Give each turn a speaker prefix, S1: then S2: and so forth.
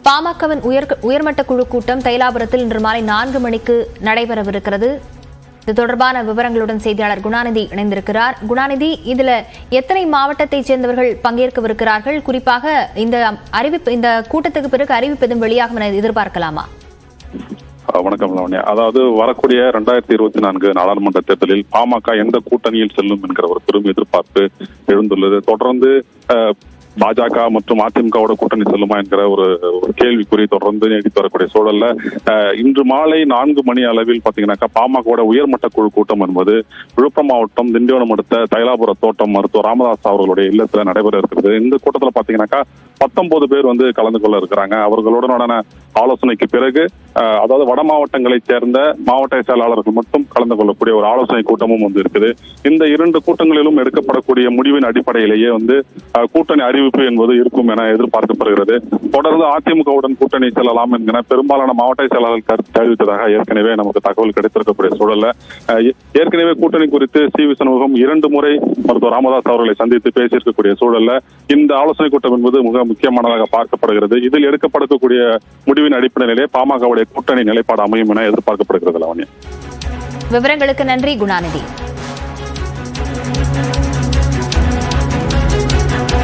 S1: பாமகவின் உயர்மட்ட குழு கூட்டம் தைலாபுரத்தில் இன்று மாலை 4 மணிக்கு நடைபெறவிருக்கிறது. இது தொடர்பான விவரங்களுடன் செய்தியாளர் குணாநிதி இணைந்திருக்கிறார். குணாநிதி, இதுல எத்தனை மாவட்டத்தைச் சேர்ந்தவர்கள் பங்கேற்கவிருக்கிறார்கள்? குறிப்பாக இந்த கூட்டத்துக்கு பிறகு அறிவிப்பு எதுவும் வெளியாகும் என எதிர்பார்க்கலாமா?
S2: வணக்கம் லவண்யா. அதாவது வரக்கூடிய 2024 நாடாளுமன்ற தேர்தலில் பாமக எந்த கூட்டணியில் செல்லும் என்கிற ஒரு பெரும் எதிர்பார்ப்பு எழுந்துள்ளது. தொடர்ந்து பாஜக மற்றும் அதிமுகவோட கூட்டணி செல்லுமா என்கிற ஒரு கேள்விக்குறி தொடர்ந்து நீடித்து வரக்கூடிய சூழல்ல இன்று மாலை 4 மணி அளவில் பாத்தீங்கன்னாக்கா பாமகவோட உயர்மட்ட குழு கூட்டம் என்பது விழுப்புரம் மாவட்டம் திண்டிவனம் அடுத்த தைலாபுர தோட்டம் மருத்துவர் ராமதாஸ் அவர்களுடைய இல்லத்துல நடைபெற இருக்கிறது. இந்த கூட்டத்துல பாத்தீங்கன்னாக்கா 19 பேர் கலந்து கொள்ள இருக்கிறாங்க. அவர்களுடனான ஆலோசனைக்கு பிறகு அதாவது வட மாவட்டங்களைச் சேர்ந்த மாவட்ட செயலாளர்கள் மட்டும் கலந்து கொள்ளக்கூடிய ஒரு ஆலோசனை கூட்டமும் இருக்குது. இந்த 2 கூட்டங்களிலும் எடுக்கப்படக்கூடிய முடிவின் அடிப்படையிலேயே கூட்டணி அறிவிப்பு என்பது இருக்கும் என எதிர்பார்க்கப்படுகிறது. தொடர்ந்து அதிமுகவுடன் கூட்டணி செல்லலாம் என்கிற பெரும்பாலான மாவட்ட செயலாளர்கள் கருத்து தெரிவித்ததாக ஏற்கனவே நமக்கு தகவல் கிடைத்திருக்கக்கூடிய சூழல்ல ஏற்கனவே கூட்டணி குறித்து சி.வி. சண்முகம் 2 முறை மருத்துவர் ராமதாஸ் அவர்களை சந்தித்து பேசியிருக்கக்கூடிய சூழல்ல இந்த ஆலோசனை கூட்டம் என்பது மிக முக்கியமானதாக பார்க்கப்படுகிறது. இதில் எடுக்கப்படக்கூடிய முடிவின் அடிப்படையிலே பாமகவுடைய கூட்டணி நிலைப்பாடு அமையும் என எதிர்பார்க்கப்படுகிறது. லவண்யா,
S1: விவரங்களுக்கு நன்றி குணாநிதி.